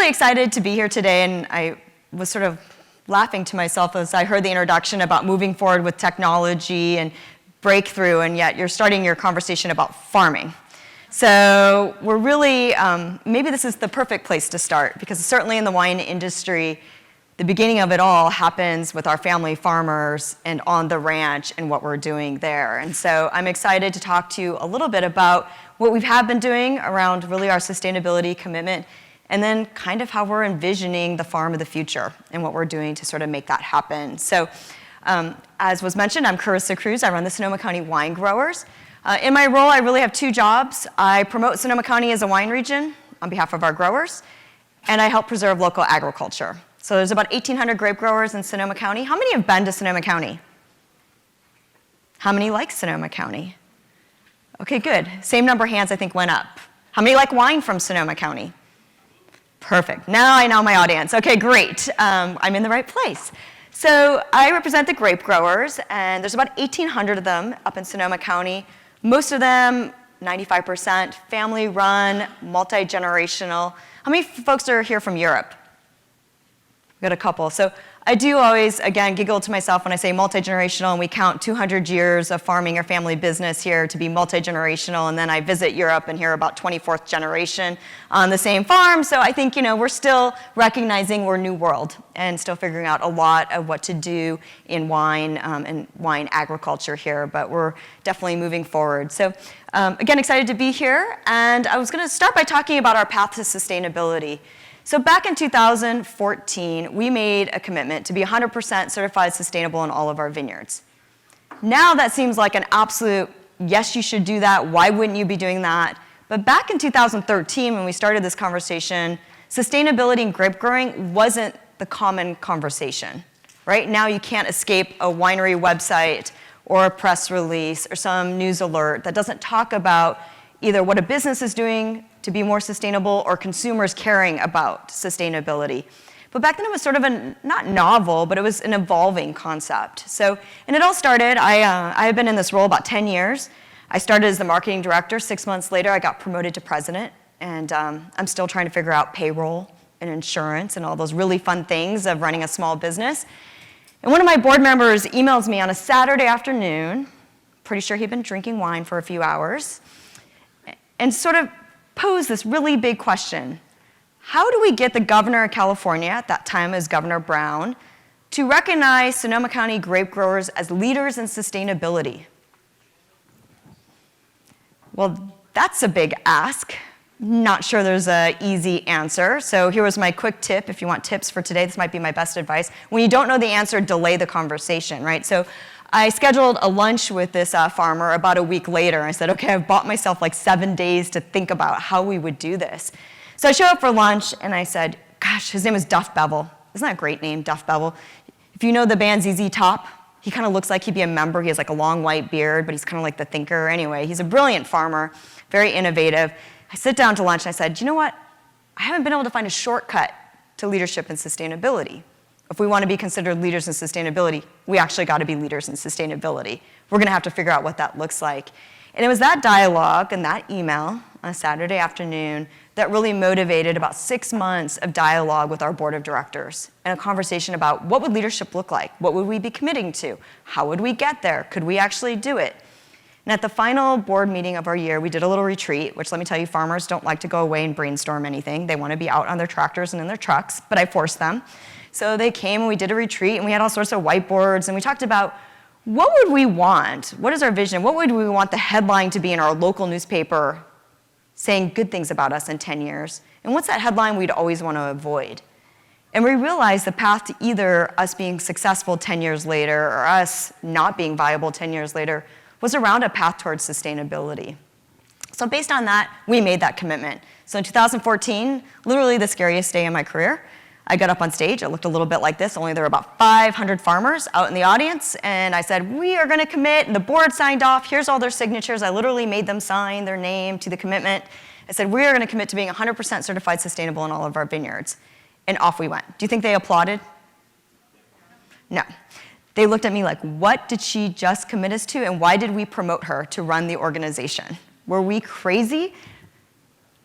really excited to be here today, and I was sort of laughing to myself as I heard the introduction about moving forward with technology and breakthrough, and yet you're starting your conversation about farming. So we're really, maybe this is the perfect place to start, because certainly in the wine industry, the beginning of it all happens with our family farmers and on the ranch and what we're doing there. And so I'm excited to talk to you a little bit about what we have been doing around really our sustainability commitment, and then kind of how we're envisioning the farm of the future and what we're doing to sort of make that happen. So as was mentioned, I'm Karissa Kruse. I run the Sonoma County Winegrowers. In my role, I really have two jobs. I promote Sonoma County as a wine region on behalf of our growers, and I help preserve local agriculture. So there's about 1,800 grape growers in Sonoma County. How many have been to Sonoma County? How many like Sonoma County? Okay, good. Same number of hands, I think, went up. How many like wine from Sonoma County? Perfect. Now I know my audience. Okay, great. I'm in the right place. So I represent the grape growers, and there's about 1,800 of them up in Sonoma County. Most of them, 95%, family-run, multi-generational. How many folks are here from Europe? We've got a couple. So I do always, again, giggle to myself when I say multi-generational, and we count 200 years of farming or family business here to be multi-generational, and then I visit Europe and hear about 24th generation on the same farm. So I think, we're still recognizing we're new world and still figuring out a lot of what to do in wine and wine agriculture here, but we're definitely moving forward. So again, excited to be here, and I was going to start by talking about our path to sustainability. So back in 2014, we made a commitment to be 100% certified sustainable in all of our vineyards. Now that seems like an absolute, yes, you should do that. Why wouldn't you be doing that? But back in 2013, when we started this conversation, sustainability in grape growing wasn't the common conversation. Right now, you can't escape a winery website or a press release or some news alert that doesn't talk about either what a business is doing to be more sustainable or consumers caring about sustainability. But back then it was sort of not novel, but it was an evolving concept. So, and it all started, I have been in this role about 10 years. I started as the marketing director. 6 months later, I got promoted to president, and I'm still trying to figure out payroll and insurance and all those really fun things of running a small business. And one of my board members emails me on a Saturday afternoon, pretty sure he'd been drinking wine for a few hours, and sort of posed this really big question. How do we get the governor of California, at that time as Governor Brown, to recognize Sonoma County grape growers as leaders in sustainability? Well, that's a big ask. Not sure there's an easy answer. So here was my quick tip. If you want tips for today, this might be my best advice. When you don't know the answer, delay the conversation, right? So I scheduled a lunch with this farmer about a week later. I said, okay, I've bought myself like 7 days to think about how we would do this. So I show up for lunch, and I said, gosh, his name is Duff Bevel. Isn't that a great name, Duff Bevel? If you know the band ZZ Top, he kind of looks like he'd be a member. He has like a long white beard, but he's kind of like the thinker. Anyway, he's a brilliant farmer, very innovative. I sit down to lunch, and I said, you know what? I haven't been able to find a shortcut to leadership and sustainability. If we want to be considered leaders in sustainability, we actually got to be leaders in sustainability. We're going to have to figure out what that looks like. And it was that dialogue and that email on a Saturday afternoon that really motivated about 6 months of dialogue with our board of directors and a conversation about what would leadership look like? What would we be committing to? How would we get there? Could we actually do it? And at the final board meeting of our year, we did a little retreat, which let me tell you, farmers don't like to go away and brainstorm anything. They want to be out on their tractors and in their trucks, but I forced them. So they came and we did a retreat, and we had all sorts of whiteboards, and we talked about what would we want? What is our vision? What would we want the headline to be in our local newspaper saying good things about us in 10 years? And what's that headline we'd always want to avoid? And we realized the path to either us being successful 10 years later or us not being viable 10 years later was around a path towards sustainability. So based on that, we made that commitment. So in 2014, literally the scariest day in my career, I got up on stage. It looked a little bit like this, only there were about 500 farmers out in the audience, and I said, we are going to commit, and the board signed off. Here's all their signatures. I literally made them sign their name to the commitment. I said, we are going to commit to being 100% certified sustainable in all of our vineyards. And off we went. Do you think they applauded? No. They looked at me like, what did she just commit us to, and why did we promote her to run the organization? Were we crazy?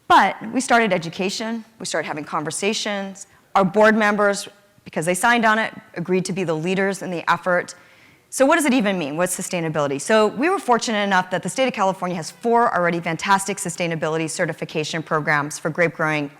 But we started education, we started having conversations. Our board members, because they signed on it, agreed to be the leaders in the effort. So what does it even mean? What's sustainability? So we were fortunate enough that the state of California has 4 already fantastic sustainability certification programs for grape growing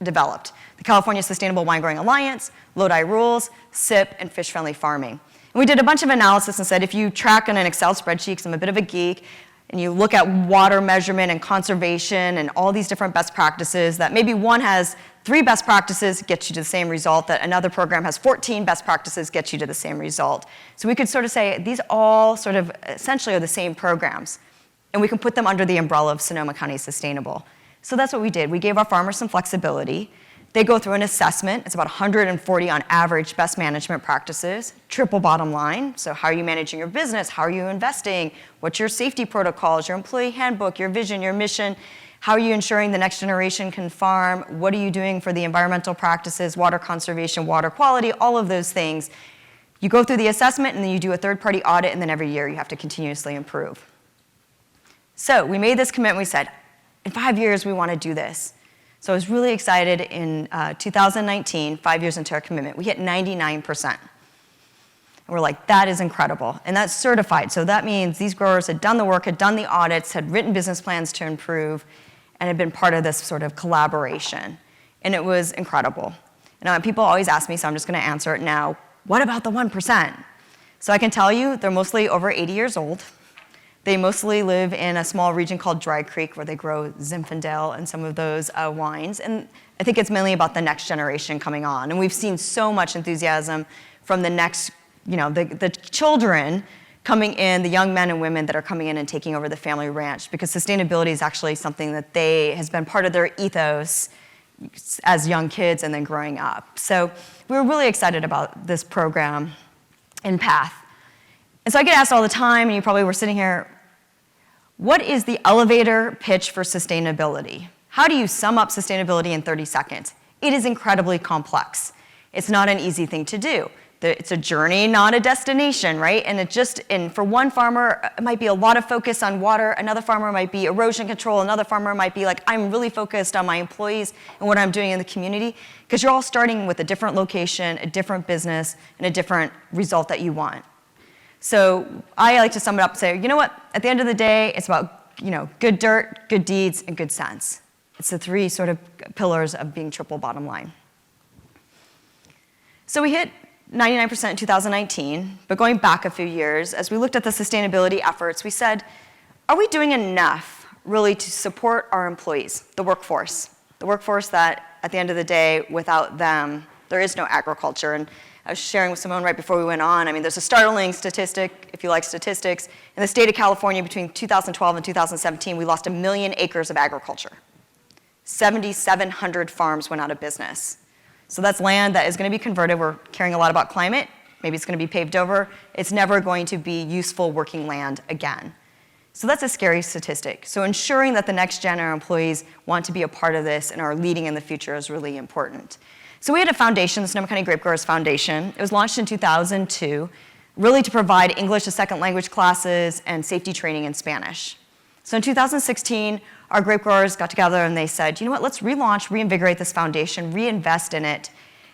developed. The California Sustainable Winegrowing Alliance, Lodi Rules, SIP, and Fish-Friendly Farming. And we did a bunch of analysis and said, if you track on an Excel spreadsheet, because I'm a bit of a geek, and you look at water measurement and conservation and all these different best practices, that maybe one has 3 best practices, gets you to the same result, that another program has 14 best practices, gets you to the same result. So we could sort of say these all sort of essentially are the same programs, and we can put them under the umbrella of Sonoma County Sustainable. So that's what we did. We gave our farmers some flexibility. They go through an assessment. It's about 140 on average best management practices, triple bottom line. So how are you managing your business? How are you investing? What's your safety protocols, your employee handbook, your vision, your mission? How are you ensuring the next generation can farm? What are you doing for the environmental practices, water conservation, water quality, all of those things. You go through the assessment and then you do a third-party audit, and then every year you have to continuously improve. So we made this commitment. We said, in 5 years we want to do this. So I was really excited in 2019, 5 years into our commitment, we hit 99%. And we're like, that is incredible. And that's certified. So that means these growers had done the work, had done the audits, had written business plans to improve, and had been part of this sort of collaboration. And it was incredible. And people always ask me, so I'm just going to answer it now, what about the 1%? So I can tell you they're mostly over 80 years old. They mostly live in a small region called Dry Creek, where they grow Zinfandel and some of those wines. And I think it's mainly about the next generation coming on. And we've seen so much enthusiasm from the next, the children coming in, the young men and women that are coming in and taking over the family ranch, because sustainability is actually something that has been part of their ethos as young kids and then growing up. So we were really excited about this program in PATH. And so I get asked all the time, and you probably were sitting here, what is the elevator pitch for sustainability? How do you sum up sustainability in 30 seconds? It is incredibly complex. It's not an easy thing to do. It's a journey, not a destination, right? And for one farmer, it might be a lot of focus on water. Another farmer might be erosion control. Another farmer might be like, I'm really focused on my employees and what I'm doing in the community, because you're all starting with a different location, a different business, and a different result that you want. So I like to sum it up and say, you know what? At the end of the day, it's about good dirt, good deeds, and good sense. It's the 3 sort of pillars of being triple bottom line. So we hit 99% in 2019, but going back a few years, as we looked at the sustainability efforts, we said, are we doing enough really to support our employees, the workforce that at the end of the day, without them, there is no agriculture. And I was sharing with Simone right before we went on. I mean, there's a startling statistic, if you like statistics. In the state of California, between 2012 and 2017, we lost 1 million acres of agriculture. 7,700 farms went out of business. So that's land that is going to be converted. We're caring a lot about climate. Maybe it's going to be paved over. It's never going to be useful working land again. So that's a scary statistic. So ensuring that the next gen, our employees, want to be a part of this and are leading in the future is really important. So we had a foundation, the Sonoma County Grape Growers Foundation. It was launched in 2002, really to provide English as second language classes and safety training in Spanish. So in 2016, our grape growers got together and they said, you know what, let's relaunch, reinvigorate this foundation, reinvest in it,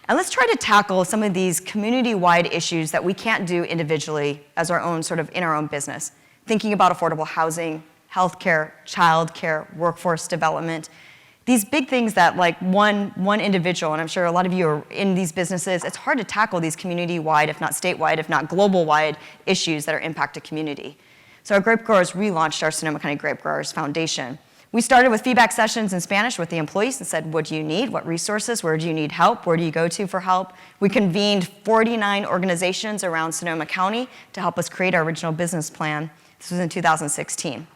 and let's try to tackle some of these community-wide issues that we can't do individually as our own sort of in our own business. Thinking about affordable housing, healthcare, childcare, workforce development. These big things that like one individual, and I'm sure a lot of you are in these businesses, it's hard to tackle these community-wide, if not statewide, if not global-wide issues that are impact a community. So our grape growers relaunched our Sonoma County Grape Growers Foundation. We started with feedback sessions in Spanish with the employees and said, what do you need? What resources? Where do you need help? Where do you go to for help? We convened 49 organizations around Sonoma County to help us create our original business plan. This was in 2016.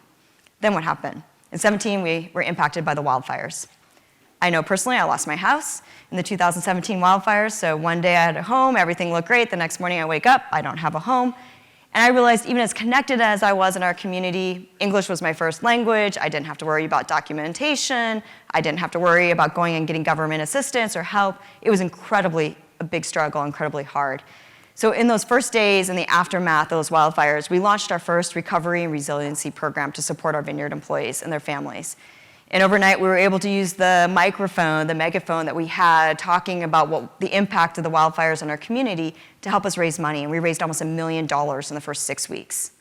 Then what happened? In 2017, we were impacted by the wildfires. I know personally I lost my house in the 2017 wildfires, so one day I had a home, everything looked great. The next morning I wake up, I don't have a home. And I realized even as connected as I was in our community, English was my first language. I didn't have to worry about documentation. I didn't have to worry about going and getting government assistance or help. It was incredibly a big struggle, incredibly hard. So in those first days in the aftermath of those wildfires, we launched our first recovery and resiliency program to support our vineyard employees and their families. And overnight, we were able to use the microphone, the megaphone that we had, talking about the impact of the wildfires on our community to help us raise money. And we raised almost $1 million in the first 6 weeks.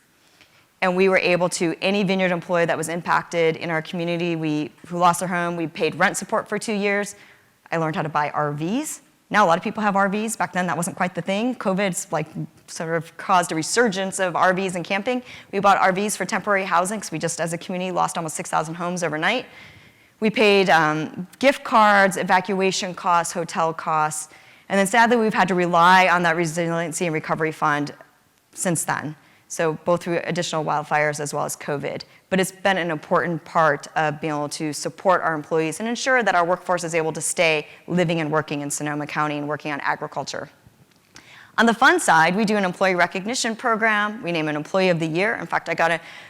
And we were able to, any vineyard employee that was impacted in our community, who lost their home, we paid rent support for 2 years. I learned how to buy RVs. Now a lot of people have RVs. Back then, that wasn't quite the thing. COVID's sort of caused a resurgence of RVs and camping. We bought RVs for temporary housing because we just, as a community, lost almost 6,000 homes overnight. We paid gift cards, evacuation costs, hotel costs. And then sadly, we've had to rely on that resiliency and recovery fund since then. So both through additional wildfires as well as COVID. But it's been an important part of being able to support our employees and ensure that our workforce is able to stay living and working in Sonoma County and working on agriculture. On the fun side, we do an employee recognition program. We name an employee of the year. In fact,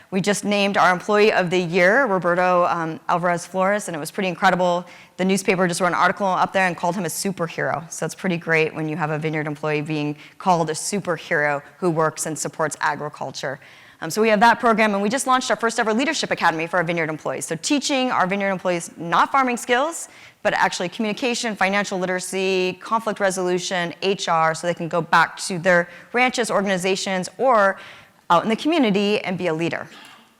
we just named our employee of the year, Roberto Alvarez Flores, and it was pretty incredible. The newspaper just wrote an article up there and called him a superhero. So it's pretty great when you have a vineyard employee being called a superhero who works and supports agriculture. So we have that program, and we just launched our first ever leadership academy for our vineyard employees. So teaching our vineyard employees not farming skills, but actually communication, financial literacy, conflict resolution, HR, so they can go back to their ranches, organizations, or out in the community and be a leader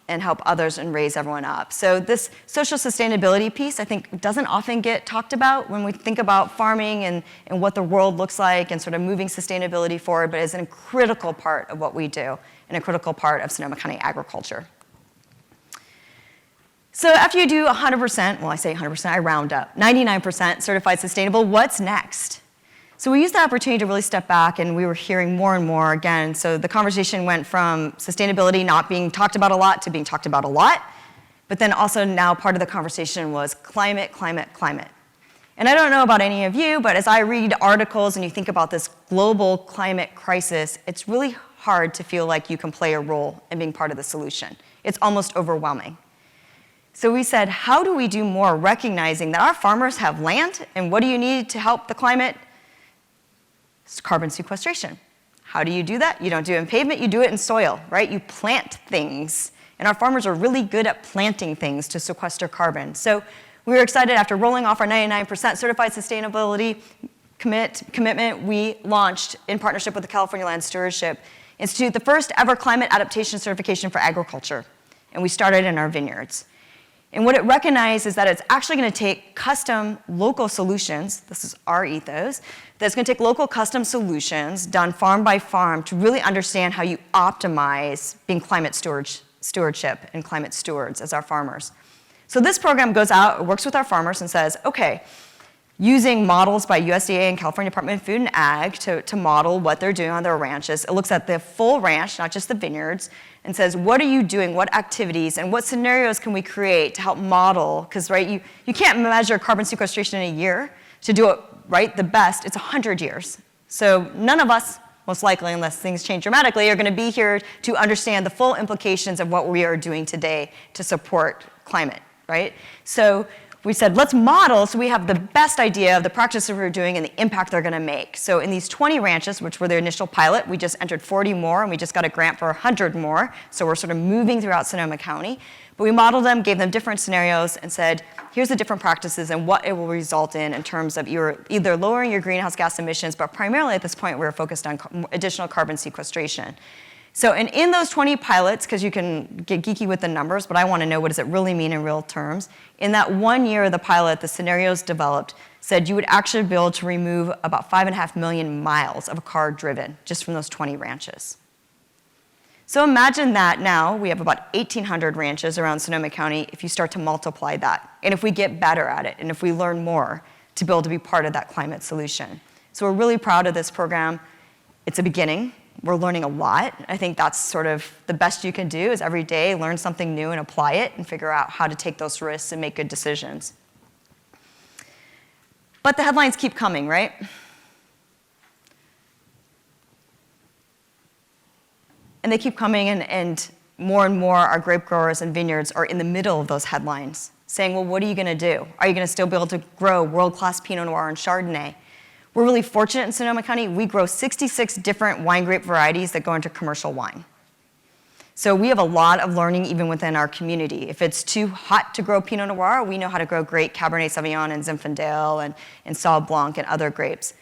and help others and raise everyone up. So this social sustainability piece, I think, doesn't often get talked about when we think about farming and what the world looks like and sort of moving sustainability forward, but is a critical part of what we do and a critical part of Sonoma County agriculture. So after you do 100%, well, I say 100%, I round up, 99% certified sustainable, what's next? So we used the opportunity to really step back, and we were hearing more and more again. So the conversation went from sustainability not being talked about a lot to being talked about a lot, but then also now part of the conversation was climate, climate, climate. And I don't know about any of you, but as I read articles and you think about this global climate crisis, it's really hard to feel like you can play a role in being part of the solution. It's almost overwhelming. So we said, how do we do more, recognizing that our farmers have land, and what do you need to help the climate? It's carbon sequestration. How do you do that? You don't do it in pavement, you do it in soil, right? You plant things, and our farmers are really good at planting things to sequester carbon. So we were excited after rolling off our 99% certified sustainability commitment, we launched, in partnership with the California Land Stewardship Institute, the first ever climate adaptation certification for agriculture. And we started in our vineyards. And what it recognized is that it's actually going to take custom local solutions, this is our ethos, that's going to take local custom solutions done farm by farm to really understand how you optimize being climate stewardship and climate stewards as our farmers. So this program goes out, works with our farmers and says, okay, using models by USDA and California Department of Food and Ag to model what they're doing on their ranches. It looks at the full ranch, not just the vineyards, and says, what are you doing, what activities, and what scenarios can we create to help model? Because, right, you can't measure carbon sequestration in a year. To do it, right, the best, it's 100 years. So none of us, most likely, unless things change dramatically, are going to be here to understand the full implications of what we are doing today to support climate, right? So we said, let's model so we have the best idea of the practices we're doing and the impact they're going to make. So in these 20 ranches, which were the initial pilot, we just entered 40 more, and we just got a grant for 100 more. So we're sort of moving throughout Sonoma County. But we modeled them, gave them different scenarios, and said, here's the different practices and what it will result in terms of either lowering your greenhouse gas emissions, but primarily at this point, we're focused on additional carbon sequestration. So in those 20 pilots, because you can get geeky with the numbers, but I want to know what does it really mean in real terms. In that 1 year of the pilot, the scenarios developed said you would actually be able to remove about 5.5 million miles of a car driven just from those 20 ranches. So imagine that now we have about 1,800 ranches around Sonoma County if you start to multiply that, and if we get better at it, and if we learn more to be able to be part of that climate solution. So we're really proud of this program. It's a beginning. We're learning a lot. I think that's sort of the best you can do is every day learn something new and apply it and figure out how to take those risks and make good decisions. But the headlines keep coming, right? And they keep coming, and more our grape growers and vineyards are in the middle of those headlines, saying, well, what are you going to do? Are you going to still be able to grow world-class Pinot Noir and Chardonnay? We're really fortunate in Sonoma County. We grow 66 different wine grape varieties that go into commercial wine. So we have a lot of learning even within our community. If it's too hot to grow Pinot Noir, we know how to grow great Cabernet Sauvignon and Zinfandel and Sauv Blanc and other grapes.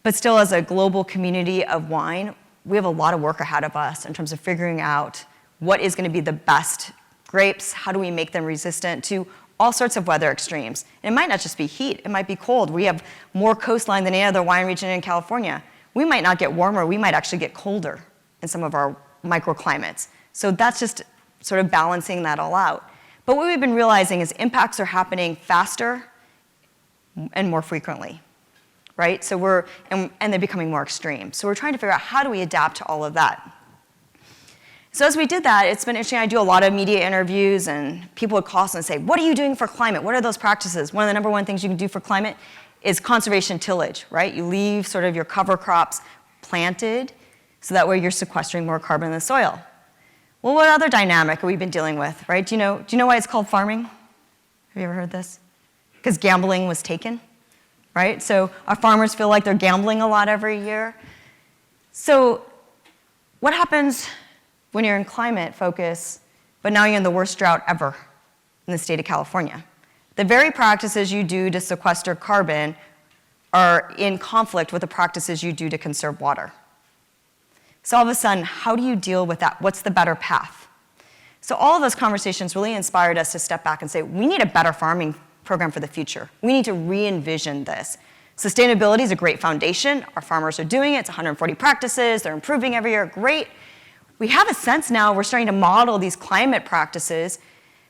But still, as a global community of wine, we have a lot of work ahead of us in terms of figuring out what is going to be the best grapes, how do we make them resistant to all sorts of weather extremes. And it might not just be heat, it might be cold. We have more coastline than any other wine region in California. We might not get warmer, we might actually get colder in some of our microclimates. So that's just sort of balancing that all out. But what we've been realizing is impacts are happening faster and more frequently, right? So and they're becoming more extreme. So we're trying to figure out how do we adapt to all of that. So as we did that, it's been interesting. I do a lot of media interviews, and people would call us and say, what are you doing for climate? What are those practices? One of the number one things you can do for climate is conservation tillage, right? You leave sort of your cover crops planted, so that way you're sequestering more carbon in the soil. Well, what other dynamic have we been dealing with, right? Do you know why it's called farming? Have you ever heard this? Because gambling was taken, right? So our farmers feel like they're gambling a lot every year. So what happens when you're in climate focus, but now you're in the worst drought ever in the state of California? The very practices you do to sequester carbon are in conflict with the practices you do to conserve water. So all of a sudden, how do you deal with that? What's the better path? So all of those conversations really inspired us to step back and say, we need a better farming program for the future. We need to re-envision this. Sustainability is a great foundation. Our farmers are doing it. It's 140 practices. They're improving every year. Great. We have a sense now we're starting to model these climate practices.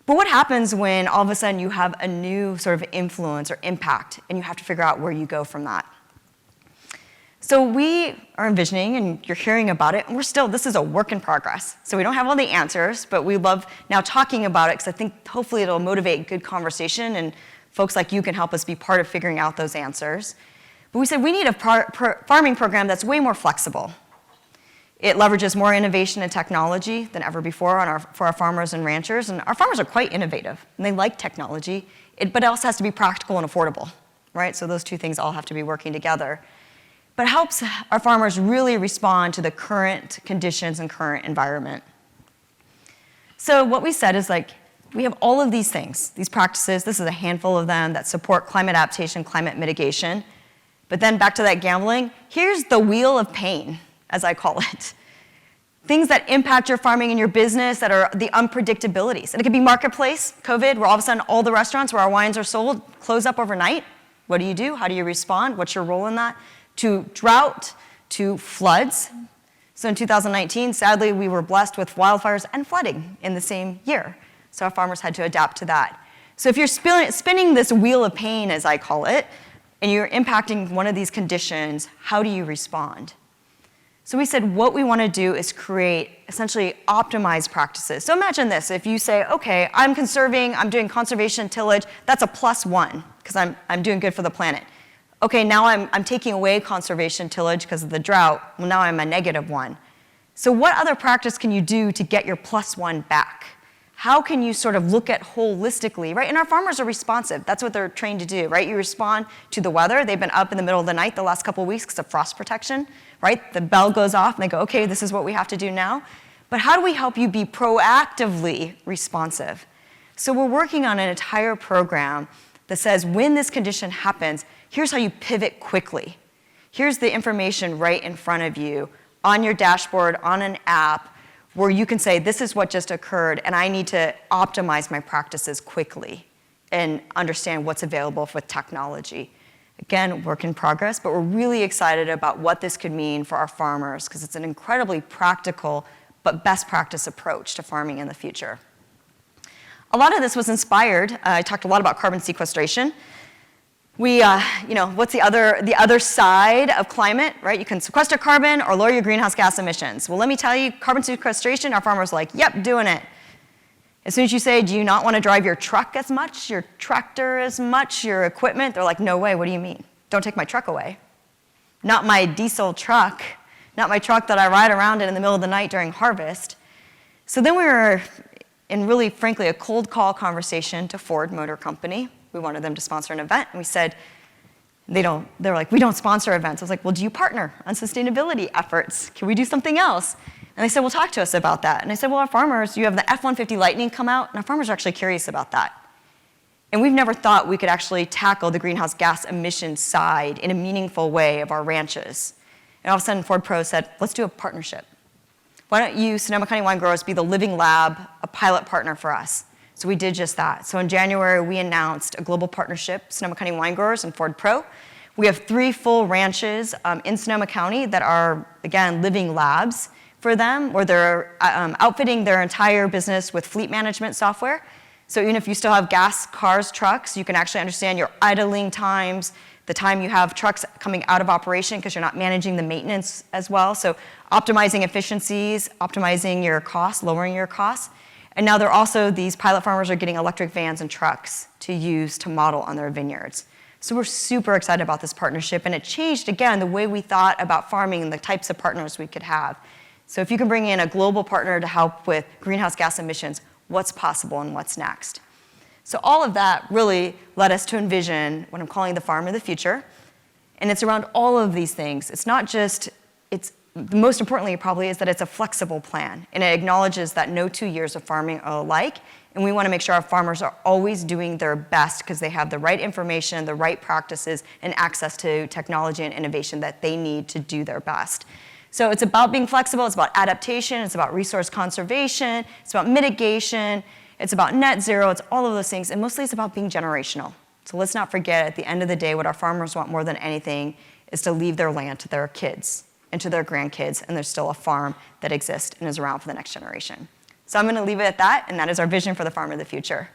But what happens when all of a sudden you have a new sort of influence or impact, and you have to figure out where you go from that? So we are envisioning, and you're hearing about it, and this is a work in progress. So we don't have all the answers, but we love now talking about it, because I think hopefully it'll motivate good conversation, and folks like you can help us be part of figuring out those answers. But we said we need a farming program that's way more flexible. It leverages more innovation and technology than ever before for our farmers and ranchers, and our farmers are quite innovative, and they like technology, but it also has to be practical and affordable, right? So those two things all have to be working together. But it helps our farmers really respond to the current conditions and current environment. So what we said is, like, we have all of these things, these practices, this is a handful of them that support climate adaptation, climate mitigation. But then back to that gambling, here's the wheel of pain, as I call it. Things that impact your farming and your business that are the unpredictabilities. And it could be marketplace, COVID, where all of a sudden all the restaurants where our wines are sold close up overnight. What do? How do you respond? What's your role in that? To drought, to floods. So in 2019, sadly, we were blessed with wildfires and flooding in the same year. So our farmers had to adapt to that. So if you're spinning this wheel of pain, as I call it, and you're impacting one of these conditions, how do you respond? So we said what we want to do is create essentially optimized practices. So imagine this, if you say, okay, I'm doing conservation tillage, that's a +1, because I'm doing good for the planet. Okay, now I'm taking away conservation tillage because of the drought. Well, now I'm a -1. So what other practice can you do to get your +1 back? How can you sort of look at holistically, right? And our farmers are responsive. That's what they're trained to do, right? You respond to the weather. They've been up in the middle of the night the last couple of weeks because of frost protection, right? The bell goes off and they go, okay, this is what we have to do now. But how do we help you be proactively responsive? So we're working on an entire program that says when this condition happens, here's how you pivot quickly. Here's the information right in front of you on your dashboard, on an app, where you can say, this is what just occurred, and I need to optimize my practices quickly and understand what's available with technology. Again, work in progress, but we're really excited about what this could mean for our farmers, because it's an incredibly practical but best practice approach to farming in the future. A lot of this was inspired. I talked a lot about carbon sequestration. What's the other side of climate, right? You can sequester carbon or lower your greenhouse gas emissions. Well, let me tell you, carbon sequestration, our farmers are like, yep, doing it. As soon as you say, do you not want to drive your truck as much, your tractor as much, your equipment? They're like, no way, what do you mean? Don't take my truck away. Not my diesel truck, not my truck that I ride around in the middle of the night during harvest. So then we were in really, frankly, a cold call conversation to Ford Motor Company. We wanted them to sponsor an event, and we said, they were like, we don't sponsor events. I was like, well, do you partner on sustainability efforts? Can we do something else? And they said, well, talk to us about that. And I said, well, our farmers, you have the F-150 Lightning come out, and our farmers are actually curious about that. And we've never thought we could actually tackle the greenhouse gas emission side in a meaningful way of our ranches. And all of a sudden, Ford Pro said, let's do a partnership. Why don't you, Sonoma County Winegrowers, be the living lab, a pilot partner for us? So we did just that. So in January, we announced a global partnership, Sonoma County Winegrowers and Ford Pro. We have 3 full ranches in Sonoma County that are, again, living labs for them, where they're outfitting their entire business with fleet management software. So even if you still have gas cars, trucks, you can actually understand your idling times, the time you have trucks coming out of operation because you're not managing the maintenance as well. So optimizing efficiencies, optimizing your costs, lowering your costs. And now these pilot farmers are getting electric vans and trucks to use to model on their vineyards. So we're super excited about this partnership, and it changed, again, the way we thought about farming and the types of partners we could have. So if you can bring in a global partner to help with greenhouse gas emissions, what's possible and what's next? So all of that really led us to envision what I'm calling the farm of the future. And it's around all of these things. It's not just, most importantly probably is that it's a flexible plan. And it acknowledges that no 2 years of farming are alike. And we want to make sure our farmers are always doing their best because they have the right information, the right practices, and access to technology and innovation that they need to do their best. So it's about being flexible, it's about adaptation, it's about resource conservation, it's about mitigation, it's about net zero, it's all of those things, and mostly it's about being generational. So let's not forget, at the end of the day, what our farmers want more than anything is to leave their land to their kids and to their grandkids, and there's still a farm that exists and is around for the next generation. So I'm gonna leave it at that, and that is our vision for the farm of the future.